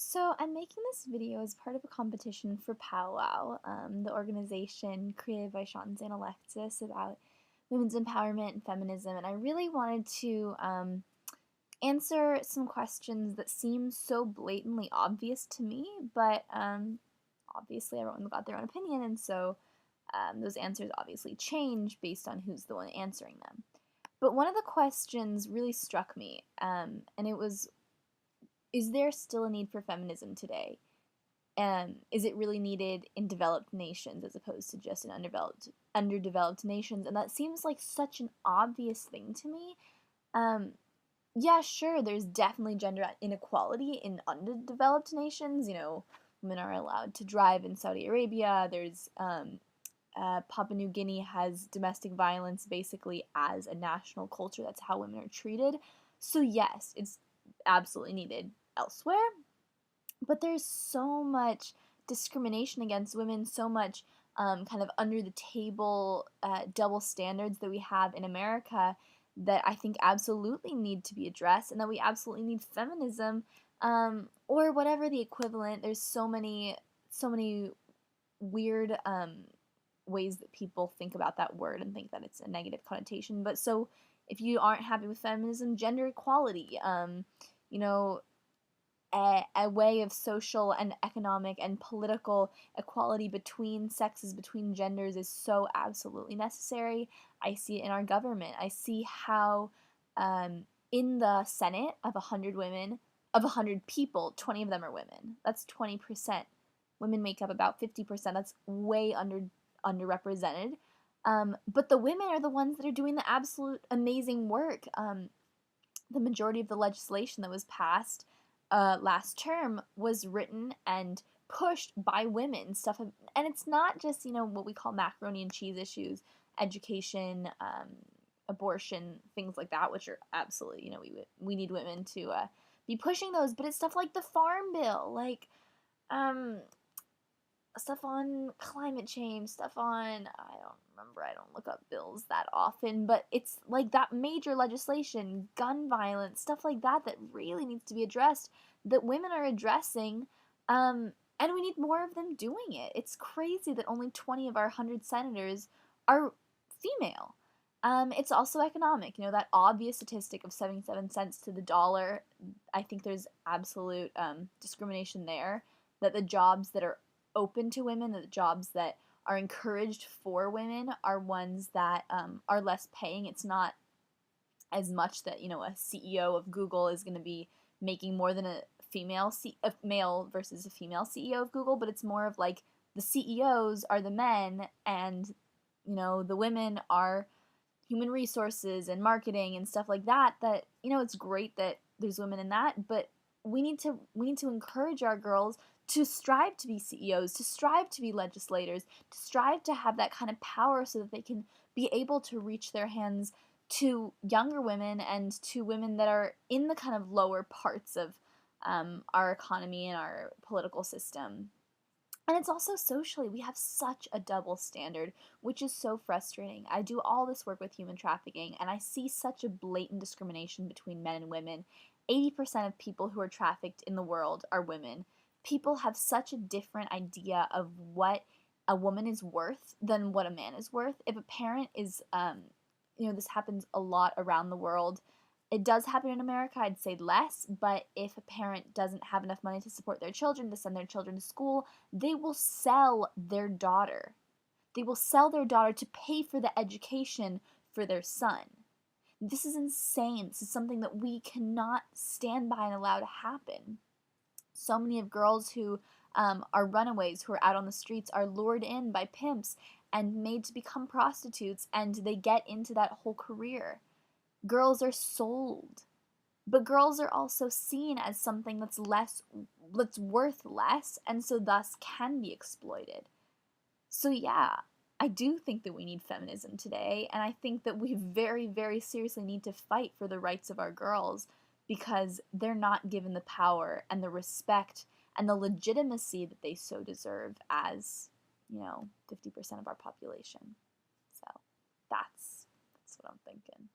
So I'm making this video as part of a competition for Powwow, the organization created by Shantae and Alexis about women's empowerment and feminism, and I really wanted to answer some questions that seem so blatantly obvious to me, but obviously everyone's got their own opinion, and so those answers obviously change based on who's the one answering them. But one of the questions really struck me, and it was, is there still a need for feminism today? Is it really needed in developed nations as opposed to just in underdeveloped nations? And that seems like such an obvious thing to me. Yeah, sure, there's definitely gender inequality in underdeveloped nations. Women are allowed to drive in Saudi Arabia. There's Papua New Guinea has domestic violence basically as a national culture. That's how women are treated. So yes, it's absolutely needed elsewhere, but there's so much discrimination against women, so much kind of under the table double standards that we have in America that I think absolutely need to be addressed, and that we absolutely need feminism, or whatever the equivalent. There's so many weird ways that people think about that word and think that it's a negative connotation. But so if you aren't happy with feminism, gender equality, you know, a way of social and economic and political equality between sexes, between genders, is so absolutely necessary. I see it in our government. I see how in the Senate of 100 women, of 100 people, 20 of them are women. That's 20%. Women make up about 50%. That's way underrepresented. But the women are the ones that are doing the absolute amazing work. The majority of the legislation that was passed last term was written and pushed by women. And it's not just what we call macaroni and cheese issues, education, abortion, things like that, which are absolutely we need women to be pushing those. But it's stuff like the Farm Bill, like stuff on climate change, stuff on, I don't look up bills that often, but it's like that major legislation, gun violence, stuff like that really needs to be addressed, that women are addressing, and we need more of them doing it. It's crazy that only 20 of our 100 senators are female. It's also economic, that obvious statistic of 77 cents to the dollar. I think there's absolute discrimination there, that the jobs that are open to women, that the jobs that are encouraged for women are ones that are less paying. It's not as much that a CEO of Google is going to be making more than a male versus a female CEO of Google, but it's more of like the CEOs are the men, and the women are human resources and marketing and stuff like that. That it's great that there's women in that, but we need to encourage our girls to strive to be CEOs, to strive to be legislators, to strive to have that kind of power so that they can be able to reach their hands to younger women and to women that are in the kind of lower parts of our economy and our political system. And it's also socially, we have such a double standard, which is so frustrating. I do all this work with human trafficking, and I see such a blatant discrimination between men and women. 80% of people who are trafficked in the world are women. People have such a different idea of what a woman is worth than what a man is worth. If a parent is, this happens a lot around the world. It does happen in America, I'd say less, but if a parent doesn't have enough money to support their children, to send their children to school, they will sell their daughter. They will sell their daughter to pay for the education for their son. This is insane. This is something that we cannot stand by and allow to happen. So many of girls who are runaways, who are out on the streets, are lured in by pimps and made to become prostitutes, and they get into that whole career. Girls are sold, but girls are also seen as something that's worth less, and so thus can be exploited. So yeah, I do think that we need feminism today, and I think that we very, very seriously need to fight for the rights of our girls, because they're not given the power and the respect and the legitimacy that they so deserve as, 50% of our population. So that's what I'm thinking.